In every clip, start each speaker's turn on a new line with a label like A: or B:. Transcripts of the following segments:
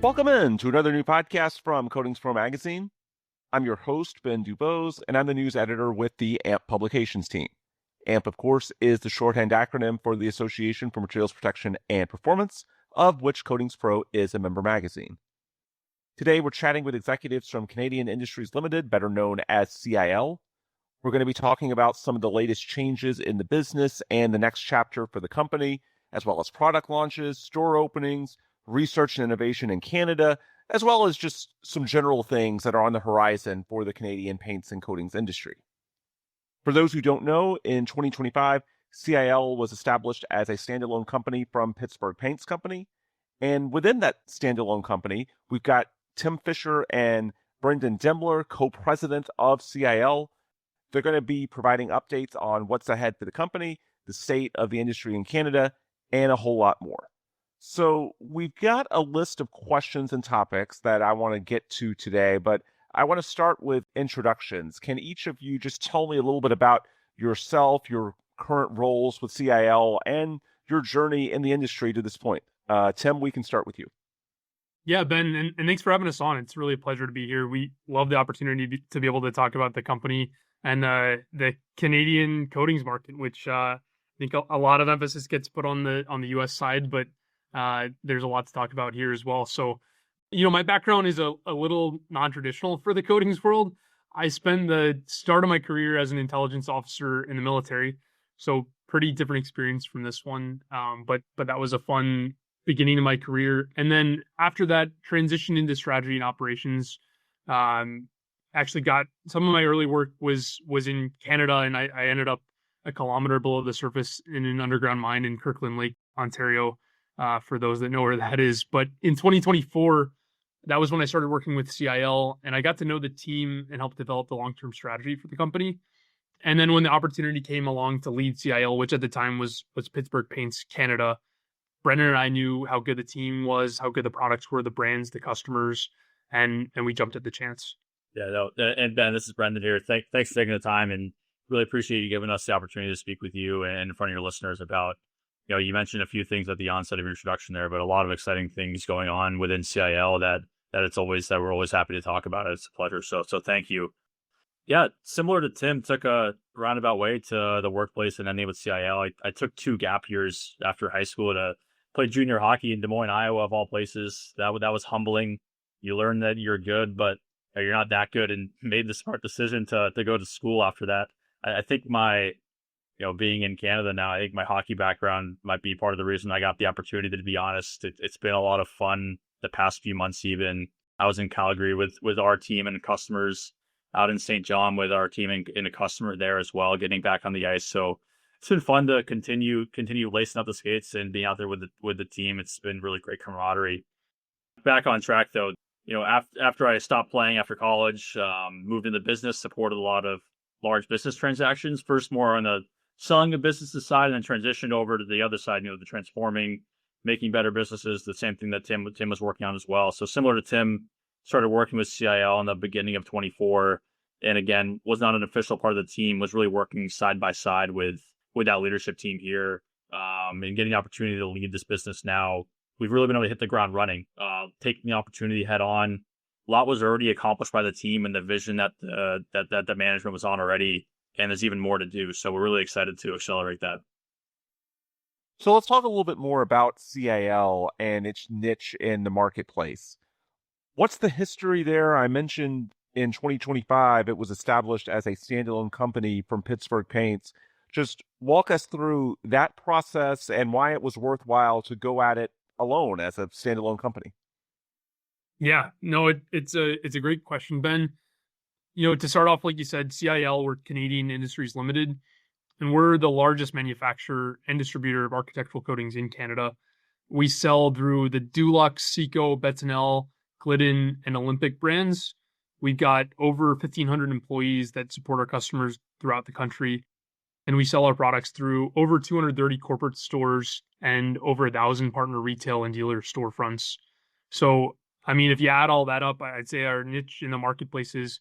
A: Welcome in to another new podcast from Coatings Pro Magazine. I'm your host, Ben Dubose, and I'm the news editor with the AMP publications team. AMP, of course, is the shorthand acronym for the Association for Materials Protection and Performance, of which Coatings Pro is a member magazine. Today, we're chatting with executives from Canadian Industries Limited, better known as CIL. We're going to be talking about some of the latest changes in the business and the next chapter for the company, as well as product launches, store openings, research and innovation in Canada, as well as just some general things that are on the horizon for the Canadian paints and coatings industry. For those who don't know, in 2025, CIL was established as a standalone company from Pittsburgh Paints Company. And within that standalone company, we've got Tim Fisher and Brendan Dembler, co-president of CIL. They're going to be providing updates on what's ahead for the company, the state of the industry in Canada, and a whole lot more. So we've got a list of questions and topics that I want to get to today, but I want to start with introductions. Can each of you just tell me a little bit about yourself, your current roles with CIL, and your journey in the industry to this point? Tim, we can start with you.
B: Yeah, Ben, and thanks for having us on. It's really a pleasure to be here. We love the opportunity to be able to talk about the company and the Canadian coatings market, which I think a lot of emphasis gets put on the U.S. side, but there's a lot to talk about here as well. So, my background is a little non-traditional for the coatings world. I spent the start of my career as an intelligence officer in the military, so pretty different experience from this one. But that was a fun beginning of my career. And then after that, transitioned into strategy and operations. Actually got some of my early work was in Canada, and I ended up a kilometer below the surface in an underground mine in Kirkland Lake, Ontario. For those that know where that is. But in 2024, that was when I started working with CIL, and I got to know the team and help develop the long-term strategy for the company. And then when the opportunity came along to lead CIL, which at the time was Pittsburgh Paints Canada, Brendan and I knew how good the team was, how good the products were, the brands, the customers, and we jumped at the chance.
C: Yeah, no, and Ben, this is Brendan here. Thanks for taking the time, and really appreciate you giving us the opportunity to speak with you and in front of your listeners about. You mentioned a few things at the onset of your introduction there, but a lot of exciting things going on within CIL that we're always happy to talk about. It's a pleasure. So thank you. Yeah, similar to Tim, took a roundabout way to the workplace and ending with CIL. I took 2 gap years after high school to play junior hockey in Des Moines, Iowa, of all places. That was humbling. You learn that you're good, but you're not that good, and made the smart decision to go to school after that. I think being in Canada now, I think my hockey background might be part of the reason I got the opportunity, to be honest. It's been a lot of fun the past few months even. I was in Calgary with our team and customers, out in St. John with our team and a customer there as well, getting back on the ice. So it's been fun to continue lacing up the skates and being out there with the team. It's been really great camaraderie. Back on track though, after I stopped playing after college, moved into business, supported a lot of large business transactions, first more on the selling the businesses side, and then transitioned over to the other side, the transforming, making better businesses, the same thing that Tim was working on as well. So similar to Tim, started working with CIL in the beginning of 24, and again, was not an official part of the team, was really working side by side with that leadership team here, and getting the opportunity to lead this business now. We've really been able to hit the ground running, taking the opportunity head on. A lot was already accomplished by the team and the vision that the management was on already. And there's even more to do. So we're really excited to accelerate that.
A: So let's talk a little bit more about CIL and its niche in the marketplace. What's the history there? I mentioned in 2025, it was established as a standalone company from Pittsburgh Paints. Just walk us through that process and why it was worthwhile to go at it alone as a standalone company.
B: Yeah, no, it's a great question, Ben. To start off, like you said, CIL, we're Canadian Industries Limited, and we're the largest manufacturer and distributor of architectural coatings in Canada. We sell through the Dulux, Seco, Bettinel, Glidden, and Olympic brands. We've got over 1,500 employees that support our customers throughout the country, and we sell our products through over 230 corporate stores and over 1,000 partner retail and dealer storefronts. So, if you add all that up, I'd say our niche in the marketplace is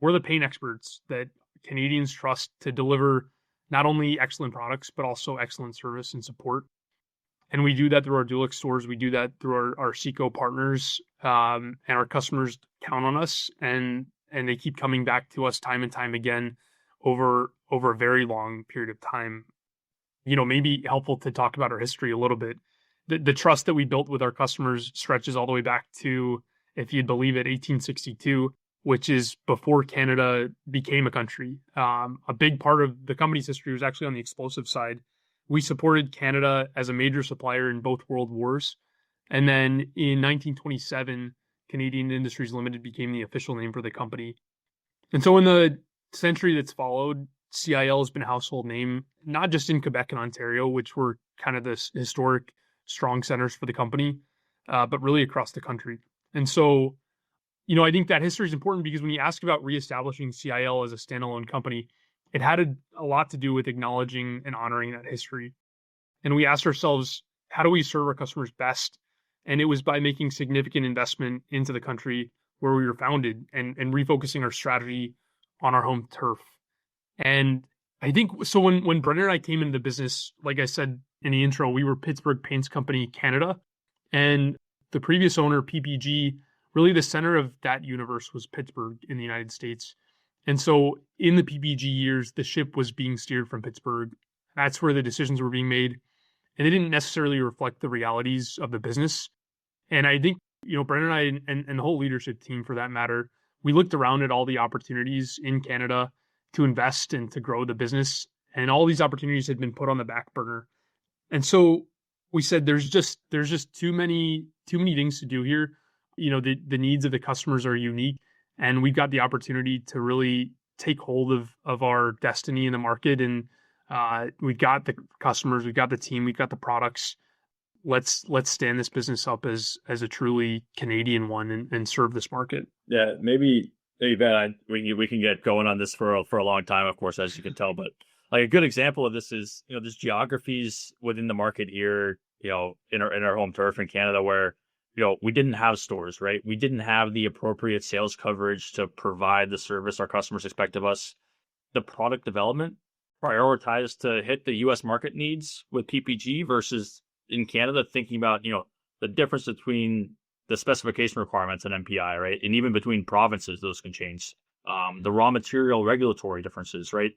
B: we're the paint experts that Canadians trust to deliver not only excellent products, but also excellent service and support. And we do that through our Dulux stores. We do that through our CIL partners, and our customers count on us, and they keep coming back to us time and time again over a very long period of time. Maybe helpful to talk about our history a little bit. The trust that we built with our customers stretches all the way back to, if you'd believe it, 1862, which is before Canada became a country. A big part of the company's history was actually on the explosive side. We supported Canada as a major supplier in both world wars. And then in 1927, Canadian Industries Limited became the official name for the company. And so in the century that's followed, CIL has been a household name, not just in Quebec and Ontario, which were kind of the historic strong centers for the company, but really across the country. And so, I think that history is important because when you ask about reestablishing CIL as a standalone company, it had a lot to do with acknowledging and honoring that history. And we asked ourselves, how do we serve our customers best? And it was by making significant investment into the country where we were founded and refocusing our strategy on our home turf. And I think so when Brendan and I came into the business, like I said in the intro, we were Pittsburgh Paints Company Canada. And the previous owner, PPG, really the center of that universe was Pittsburgh in the United States. And so in the PPG years, the ship was being steered from Pittsburgh. That's where the decisions were being made. And they didn't necessarily reflect the realities of the business. And I think, Brendan and I and the whole leadership team for that matter, we looked around at all the opportunities in Canada to invest and to grow the business. And all these opportunities had been put on the back burner. And so we said, there's just too many things to do here. The needs of the customers are unique, and we've got the opportunity to really take hold of our destiny in the market. And we've got the customers, we've got the team, we've got the products. Let's stand this business up as a truly Canadian one and serve this market.
C: Yeah, maybe Ben, we can get going on this for a long time, of course, as you can tell. But like a good example of this is, there's geographies within the market here, in our home turf in Canada where, we didn't have stores, right? We didn't have the appropriate sales coverage to provide the service our customers expect of us. The product development prioritized to hit the U.S. market needs with PPG versus in Canada thinking about, the difference between the specification requirements and MPI, right? And even between provinces, those can change. The raw material regulatory differences, right?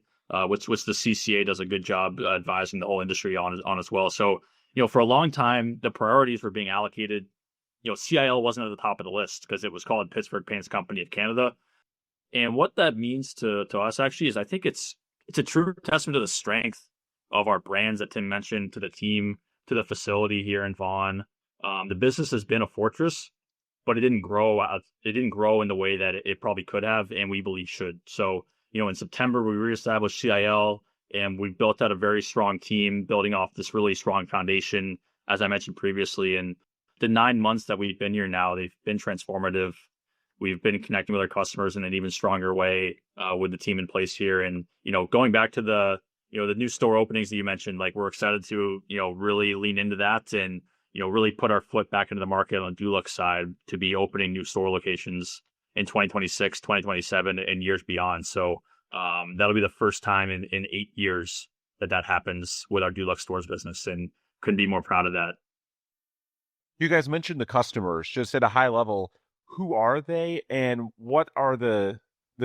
C: Which the CCA does a good job advising the whole industry on as well. So, for a long time, the priorities were being allocated. CIL wasn't at the top of the list because it was called Pittsburgh Paints Company of Canada. And what that means to us actually is I think it's a true testament to the strength of our brands that Tim mentioned, to the team, to the facility here in Vaughan. The business has been a fortress, but it didn't grow out. It didn't grow in the way that it probably could have, and we believe should. So, in September, we reestablished CIL, and we built out a very strong team, building off this really strong foundation, as I mentioned previously. And the 9 months that we've been here now, they've been transformative. We've been connecting with our customers in an even stronger way with the team in place here. And, going back to the new store openings that you mentioned, like we're excited to, really lean into that and, really put our foot back into the market on the Dulux side to be opening new store locations in 2026, 2027, and years beyond. So that'll be the first time in 8 years that happens with our Dulux stores business, and couldn't be more proud of that.
A: You guys mentioned the customers just at a high level. Who are they, and what are the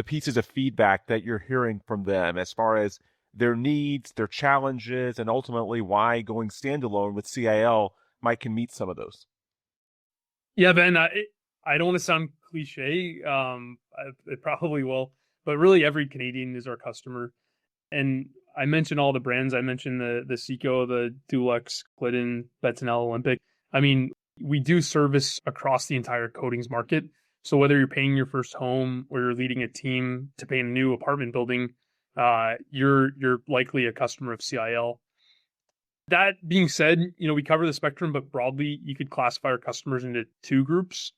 A: pieces of feedback that you're hearing from them as far as their needs, their challenges, and ultimately why going standalone with CIL can meet some of those?
B: Yeah, Ben, I don't want to sound cliche. It probably will, but really every Canadian is our customer. And I mentioned all the brands. I mentioned the CIL, the Dulux, Glidden, Betsinel, Olympic. I mean, we do service across the entire coatings market. So whether you're painting your first home or you're leading a team to paint a new apartment building, you're likely a customer of CIL. That being said, we cover the spectrum, but broadly, you could classify our customers into two groups,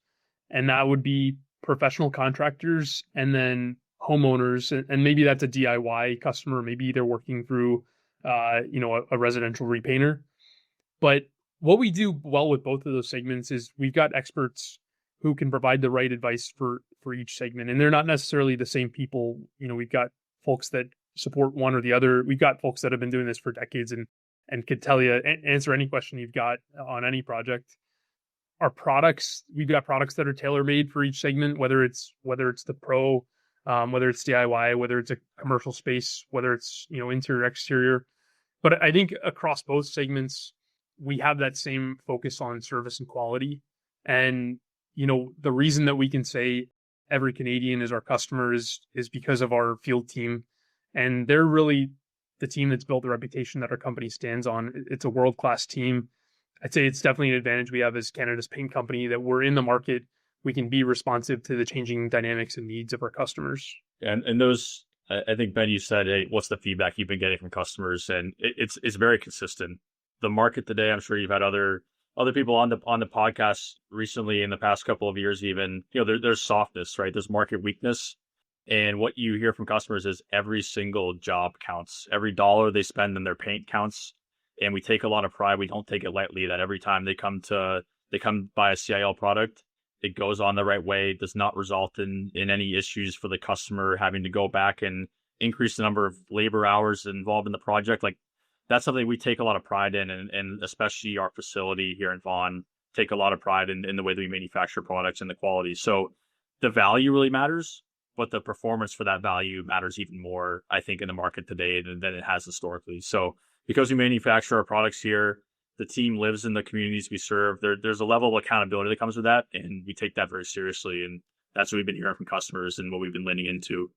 B: and that would be professional contractors and then homeowners. And maybe that's a DIY customer. Maybe they're working through, a residential repainter. But what we do well with both of those segments is we've got experts who can provide the right advice for each segment. And they're not necessarily the same people. We've got folks that support one or the other. We've got folks that have been doing this for decades and and could tell you, answer any question you've got on any project. Our products, we've got products that are tailor made for each segment, whether it's the pro, whether it's DIY, whether it's a commercial space, whether it's, interior, exterior. But I think across both segments, we have that same focus on service and quality. And, the reason that we can say every Canadian is our customer is because of our field team. And they're really the team that's built the reputation that our company stands on. It's a world-class team. I'd say it's definitely an advantage we have as Canada's paint company that we're in the market. We can be responsive to the changing dynamics and needs of our customers.
C: And those, I think, Ben, you said, hey, what's the feedback you've been getting from customers? And it's very consistent. The market today, I'm sure you've had other people on the podcast recently in the past couple of years, even, there's softness, right? There's market weakness. And what you hear from customers is every single job counts. Every dollar they spend in their paint counts. And we take a lot of pride. We don't take it lightly that every time they come buy a CIL product, it goes on the right way, does not result in any issues for the customer having to go back and increase the number of labor hours involved in the project. Like, that's something we take a lot of pride in, and especially our facility here in Vaughan take a lot of pride in the way that we manufacture products and the quality. So the value really matters, but the performance for that value matters even more, I think, in the market today than it has historically. So because we manufacture our products here, the team lives in the communities we serve. There's a level of accountability that comes with that, and we take that very seriously. And that's what we've been hearing from customers and what we've been leaning into.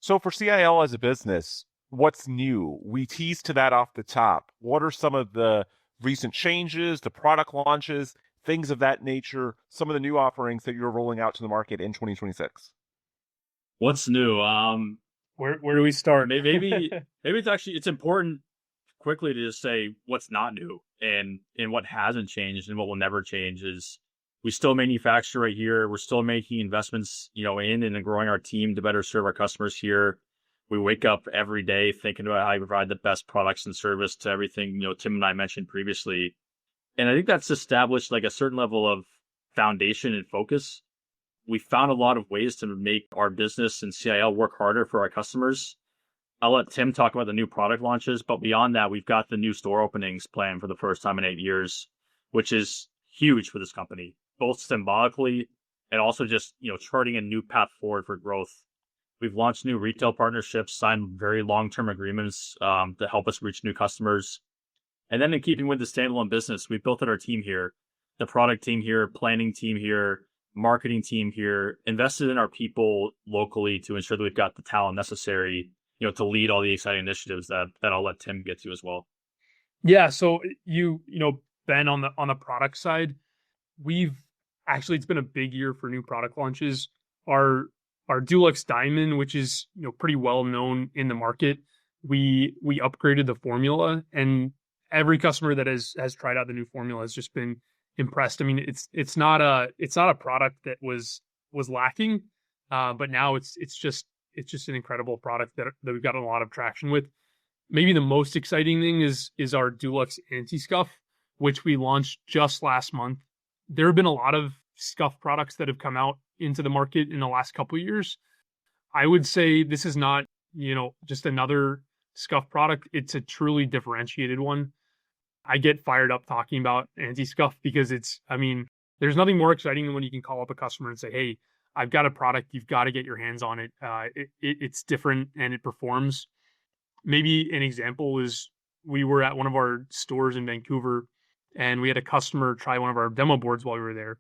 A: So for CIL as a business, what's new? We teased to that off the top. What are some of the recent changes, the product launches, things of that nature, some of the new offerings that you're rolling out to the market in 2026?
C: What's new?
B: Where do we start?
C: Maybe it's important quickly to just say what's not new and what hasn't changed and what will never change is we still manufacture right here. We're still making investments, in and growing our team to better serve our customers here. We wake up every day thinking about how we provide the best products and service to everything, Tim and I mentioned previously. And I think that's established like a certain level of foundation and focus. We found a lot of ways to make our business and CIL work harder for our customers. I'll let Tim talk about the new product launches, but beyond that, we've got the new store openings planned for the first time in 8 years, which is huge for this company, both symbolically and also just, charting a new path forward for growth. We've launched new retail partnerships, signed very long-term agreements to help us reach new customers. And then in keeping with the standalone business, we built out our team here, the product team here, planning team here, marketing team here, invested in our people locally to ensure that we've got the talent necessary, to lead all the exciting initiatives that I'll let Tim get to as well.
B: Yeah. So Ben, on the product side, it's been a big year for new product launches. Our Dulux Diamond, which is, pretty well known in the market, we upgraded the formula, and every customer that has tried out the new formula has just been impressed. I mean, it's not a product that was lacking, but now it's just an incredible product that we've gotten a lot of traction with. Maybe the most exciting thing is our Dulux Anti-Scuff, which we launched just last month. There have been a lot of scuff products that have come out into the market in the last couple of years. I would say this is not, just another scuff product. It's a truly differentiated one. I get fired up talking about Anti-Scuff because there's nothing more exciting than when you can call up a customer and say, hey, I've got a product, you've got to get your hands on it. It's different and it performs. Maybe an example is we were at one of our stores in Vancouver and we had a customer try one of our demo boards while we were there.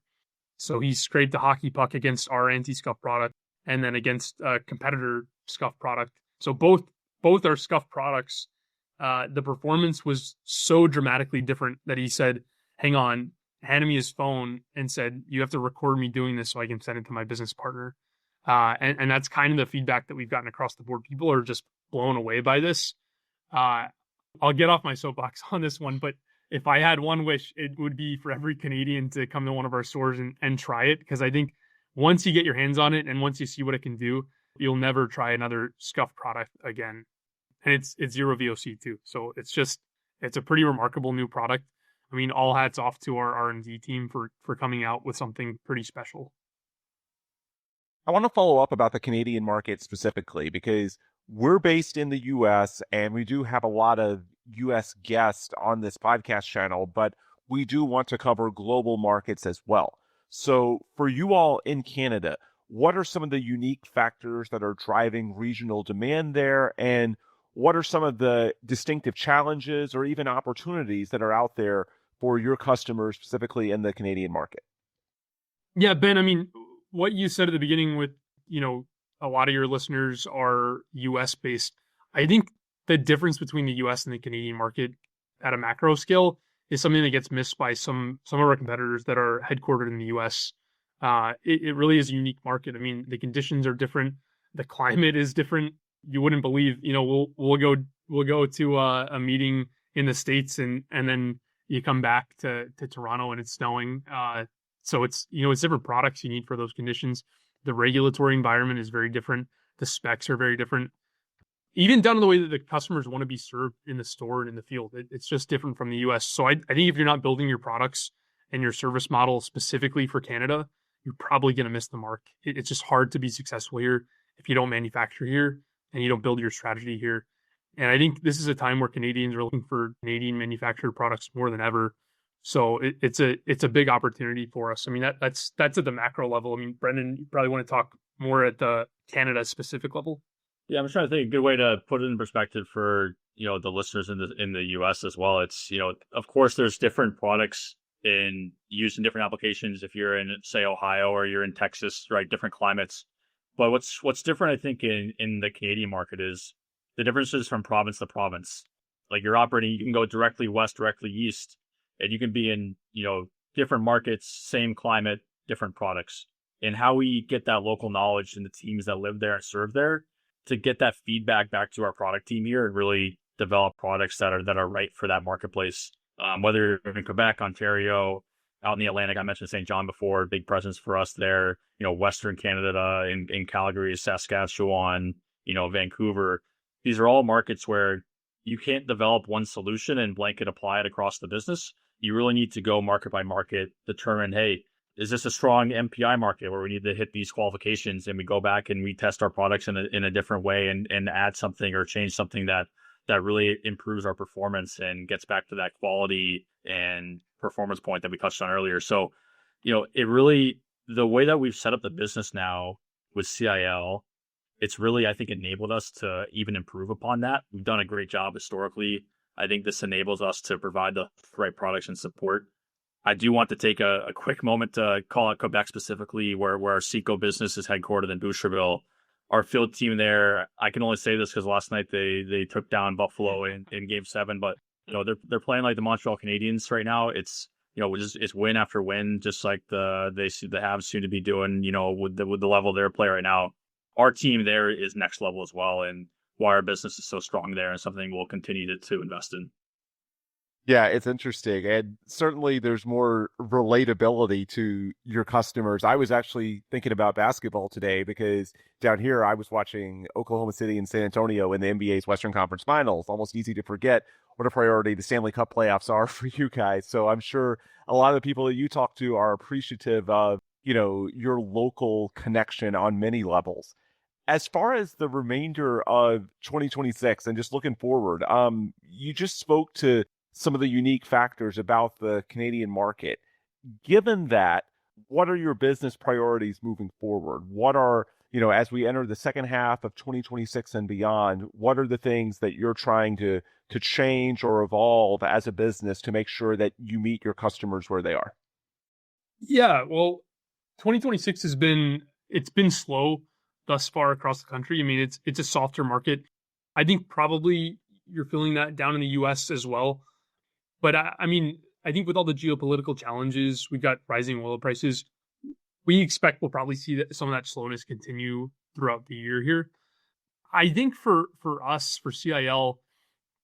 B: So he scraped a hockey puck against our anti-scuff product and then against a competitor scuff product. So both our scuff products, the performance was so dramatically different that he said, hang on, handed me his phone and said, you have to record me doing this so I can send it to my business partner. And that's kind of the feedback that we've gotten across the board. People are just blown away by this. I'll get off my soapbox on this one, but if I had one wish, it would be for every Canadian to come to one of our stores and try it. Because I think once you get your hands on it and once you see what it can do, you'll never try another scuff product again. And it's zero VOC too. So it's a pretty remarkable new product. I mean, all hats off to our R&D team for coming out with something pretty special.
A: I want to follow up about the Canadian market specifically, because we're based in the US and we do have a lot of US guests on this podcast channel, but we do want to cover global markets as well. So, for you all in Canada, what are some of the unique factors that are driving regional demand there? And what are some of the distinctive challenges or even opportunities that are out there for your customers, specifically in the Canadian market?
B: Yeah, Ben, I mean, what you said at the beginning with, you know, a lot of your listeners are US based. I think the difference between the US and the Canadian market at a macro scale is something that gets missed by some of our competitors that are headquartered in the US. It really is a unique market. I mean, the conditions are different, the climate is different. You wouldn't believe, you know, we'll go to a meeting in the States and then you come back to Toronto and it's snowing. So it's, you know, it's different products you need for those conditions. The regulatory environment is very different. The specs are very different. Even down to the way that the customers want to be served in the store and in the field. It's just different from the US. So I think if you're not building your products and your service model specifically for Canada, you're probably going to miss the mark. It's just hard to be successful here if you don't manufacture here and you don't build your strategy here. And I think this is a time where Canadians are looking for Canadian manufactured products more than ever. So it's a big opportunity for us. I mean, that's at the macro level. I mean, Brendan, you probably want to talk more at the Canada specific level.
C: Yeah, I'm just trying to think a good way to put it in perspective for, you know, the listeners in the US as well. It's, you know, of course there's different products used in different applications if you're in, say, Ohio or you're in Texas, right? Different climates. But what's different, I think, in the Canadian market is the differences from province to province. Like you're operating, you can go directly west, directly east, and you can be in, you know, different markets, same climate, different products. And how we get that local knowledge and the teams that live there and serve there to get that feedback back to our product team here and really develop products that are right for that marketplace. Whether you're in Quebec, Ontario, out in the Atlantic, I mentioned St. John before, big presence for us there. You know, Western Canada, in Calgary, Saskatchewan, you know, Vancouver. These are all markets where you can't develop one solution and blanket apply it across the business. You really need to go market by market, determine, hey, is this a strong MPI market where we need to hit these qualifications, and we go back and we test our products in a different way and add something or change something that really improves our performance and gets back to that quality and performance point that we touched on earlier. So, you know, it really, the way that we've set up the business now with CIL, it's really, I think, enabled us to even improve upon that. We've done a great job historically. I think this enables us to provide the right products and support. I do want to take a quick moment to call out Quebec specifically, where our CICO business is headquartered in Boucherville. Our field team there, I can only say this because last night they took down Buffalo in Game 7, but you know they're playing like the Montreal Canadiens right now. It's, you know, it's win after win, just like the Habs seem to be doing. You know, with the level they're playing right now, our team there is next level as well, and why our business is so strong there, and something we'll continue to invest in.
A: Yeah, it's interesting. And certainly there's more relatability to your customers. I was actually thinking about basketball today because down here I was watching Oklahoma City and San Antonio in the NBA's Western Conference Finals. Almost easy to forget what a priority the Stanley Cup playoffs are for you guys. So I'm sure a lot of the people that you talk to are appreciative of, you know, your local connection on many levels. As far as the remainder of 2026 and just looking forward, you just spoke to some of the unique factors about the Canadian market. Given that, what are your business priorities moving forward? What are, you know, as we enter the second half of 2026 and beyond, what are the things that you're trying to change or evolve as a business to make sure that you meet your customers where they are?
B: Yeah, well, 2026 it's been slow thus far across the country. I mean, it's a softer market. I think probably you're feeling that down in the US as well. But I mean, I think with all the geopolitical challenges, we've got rising oil prices. We expect we'll probably see that some of that slowness continue throughout the year here. I think for us, for CIL,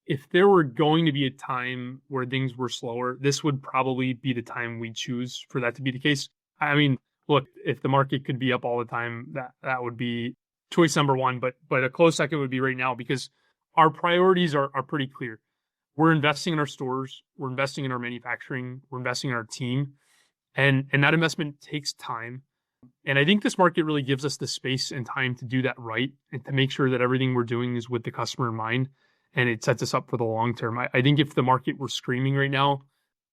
B: if there were going to be a time where things were slower, this would probably be the time we choose for that to be the case. I mean, look, if the market could be up all the time, that would be choice number one. But a close second would be right now, because our priorities are pretty clear. We're investing in our stores, we're investing in our manufacturing, we're investing in our team, and that investment takes time. And I think this market really gives us the space and time to do that right and to make sure that everything we're doing is with the customer in mind and it sets us up for the long term. I think if the market were screaming right now,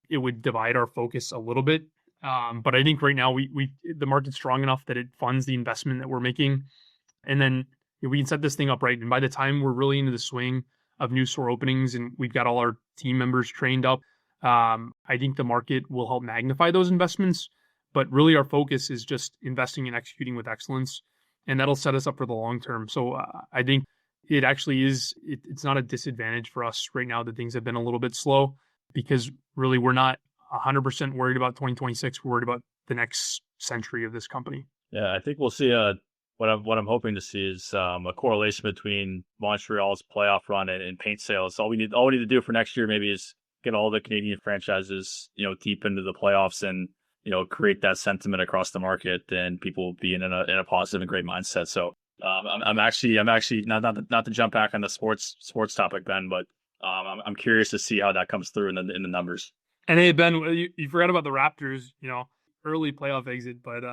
B: it would divide our focus a little bit. But I think right now the market's strong enough that it funds the investment that we're making. And then we can set this thing up right. And by the time we're really into the swing of new store openings and we've got all our team members trained up, I think the market will help magnify those investments. But really our focus is just investing and executing with excellence. And that'll set us up for the long term. So I think it actually it's not a disadvantage for us right now that things have been a little bit slow, because really we're not 100% worried about 2026. We're worried about the next century of this company.
C: Yeah, I think we'll see what I'm hoping to see is a correlation between Montreal's playoff run and paint sales. All we need to do for next year maybe is get all the Canadian franchises, deep into the playoffs and, create that sentiment across the market, and people being in a positive and great mindset. So I'm actually not to jump back on the sports topic, Ben, but I'm curious to see how that comes through in the numbers.
B: And hey, Ben, you forgot about the Raptors, early playoff exit, but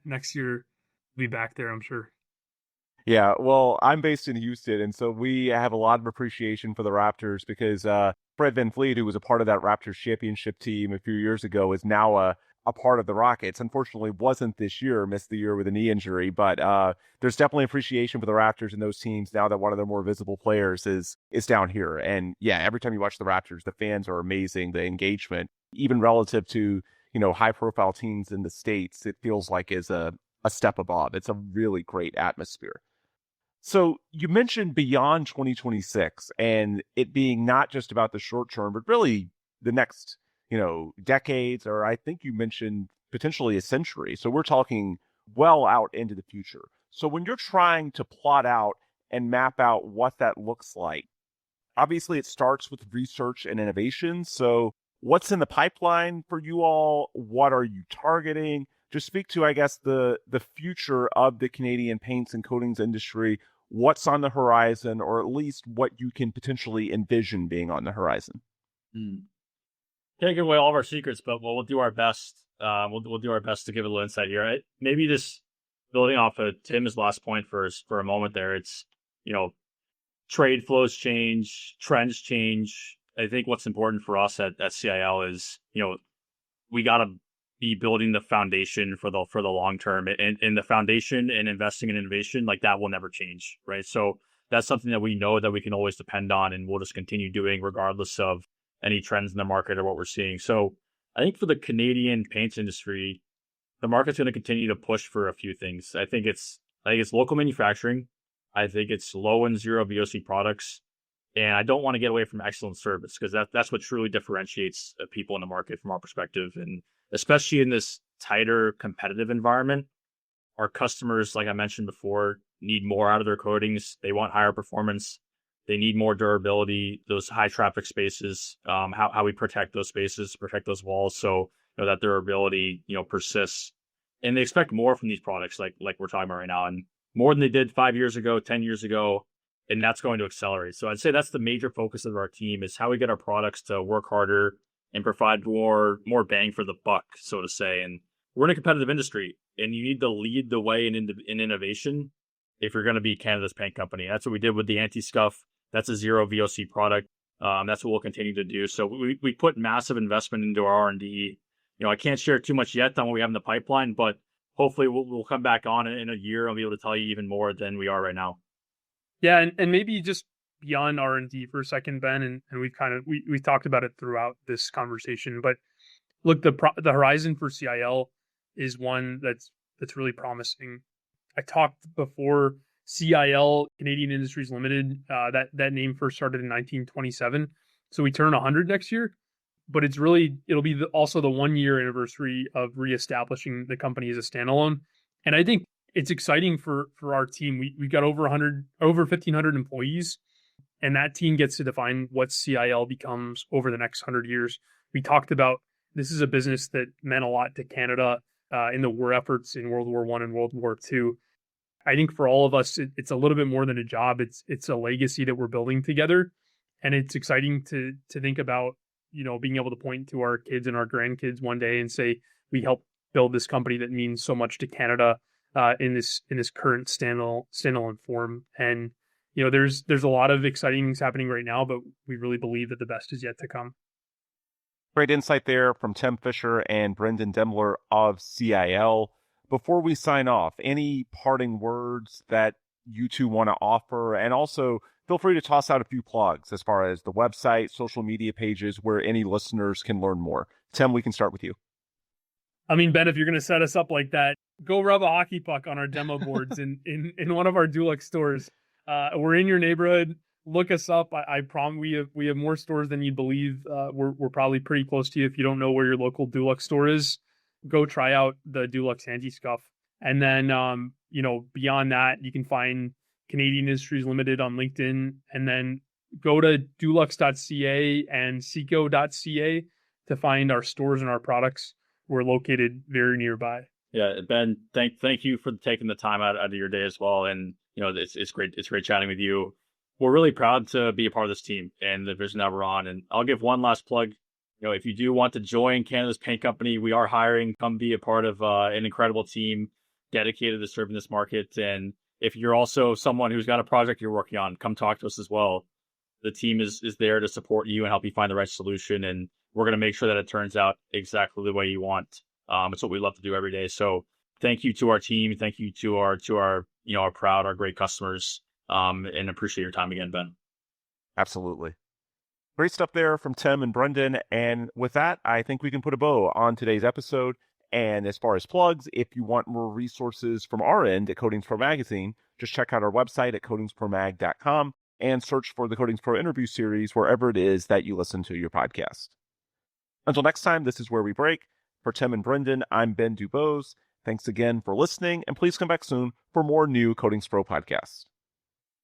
B: next year we'll be back there, I'm sure.
A: Yeah, well, I'm based in Houston, and so we have a lot of appreciation for the Raptors because Fred VanVleet, who was a part of that Raptors championship team a few years ago, is now a part of the Rockets. Unfortunately, wasn't this year, missed the year with a knee injury, but there's definitely appreciation for the Raptors and those teams now that one of their more visible players is down here. And yeah, every time you watch the Raptors, the fans are amazing. The engagement, even relative to, high-profile teams in the States, it feels like is a step above. It's a really great atmosphere. So you mentioned beyond 2026 and it being not just about the short term, but really the next, decades, or I think you mentioned potentially a century. So we're talking well out into the future. So when you're trying to plot out and map out what that looks like, obviously it starts with research and innovation. So what's in the pipeline for you all? What are you targeting? Just speak to, I guess, the future of the Canadian paints and coatings industry, what's on the horizon, or at least what you can potentially envision being on the horizon.
C: Can't give away all of our secrets, but we'll do our best. We'll do our best to give a little insight here. Maybe just building off of Tim's last point for a moment there. It's, trade flows change, trends change. I think what's important for us at CIL is, we got to be building the foundation for the long term, and the foundation and investing in innovation, like that will never change, right? So that's something that we know that we can always depend on, and we'll just continue doing regardless of any trends in the market or what we're seeing. So I think for the Canadian paints industry, the market's going to continue to push for a few things. I think it's local manufacturing. I think it's low and zero VOC products. And I don't want to get away from excellent service, because that's what truly differentiates people in the market from our perspective. And especially in this tighter competitive environment, our customers, like I mentioned before, need more out of their coatings. They want higher performance. They need more durability, those high traffic spaces, how we protect those spaces, protect those walls, so that durability, persists. And they expect more from these products, like we're talking about right now, and more than they did 5 years ago, 10 years ago, and that's going to accelerate. So I'd say that's the major focus of our team, is how we get our products to work harder and provide more bang for the buck, so to say. And we're in a competitive industry, and you need to lead the way in innovation if you're going to be Canada's paint company. That's what we did with the anti-scuff. That's a zero VOC product. That's what we'll continue to do. So we put massive investment into our R&D. I can't share too much yet on what we have in the pipeline, but hopefully we'll come back on in a year and be able to tell you even more than we are right now.
B: Yeah, and maybe just beyond R&D for a second, Ben, and we've talked about it throughout this conversation. But look, the horizon for CIL is one that's really promising. I talked before. CIL, Canadian Industries Limited, that name first started in 1927. So we turn 100 next year, but it'll be also the 1-year anniversary of reestablishing the company as a standalone. And I think it's exciting for our team. We got over 1,500 employees, and that team gets to define what CIL becomes over the next 100 years. We talked about this is a business that meant a lot to Canada in the war efforts in World War I and World War II. I think for all of us, it's a little bit more than a job. It's a legacy that we're building together, and it's exciting to think about, being able to point to our kids and our grandkids one day and say we helped build this company that means so much to Canada in this current standalone form. And there's a lot of exciting things happening right now, but we really believe that the best is yet to come.
A: Great insight there from Tim Fisher and Brendan Demler of CIL. Before we sign off, any parting words that you two want to offer? And also, feel free to toss out a few plugs as far as the website, social media pages, where any listeners can learn more. Tim, we can start with you.
B: I mean, Ben, if you're going to set us up like that, go rub a hockey puck on our demo boards in one of our Dulux stores. We're in your neighborhood. Look us up. I promise we have more stores than you'd believe. We're probably pretty close to you. If you don't know where your local Dulux store is, go try out the Dulux anti-scuff. And then, beyond that, you can find Canadian Industries Limited on LinkedIn, and then go to dulux.ca and seco.ca to find our stores and our products. We're located very nearby.
C: Yeah, Ben, thank you for taking the time out of your day as well. And it's great chatting with you. We're really proud to be a part of this team and the vision that we're on. And I'll give one last plug. If you do want to join Canada's Paint Company, we are hiring. Come be a part of an incredible team dedicated to serving this market. And if you're also someone who's got a project you're working on, come talk to us as well. The team is there to support you and help you find the right solution. And we're going to make sure that it turns out exactly the way you want. It's what we love to do every day. So thank you to our team. Thank you to our great customers. And appreciate your time again, Ben.
A: Absolutely. Great stuff there from Tim and Brendan. And with that, I think we can put a bow on today's episode. And as far as plugs, if you want more resources from our end at Coatings Pro Magazine, just check out our website at coatingspromag.com and search for the Coatings Pro interview series wherever it is that you listen to your podcast. Until next time, this is Where We Break. For Tim and Brendan, I'm Ben Dubose. Thanks again for listening, and please come back soon for more new Coatings Pro podcasts.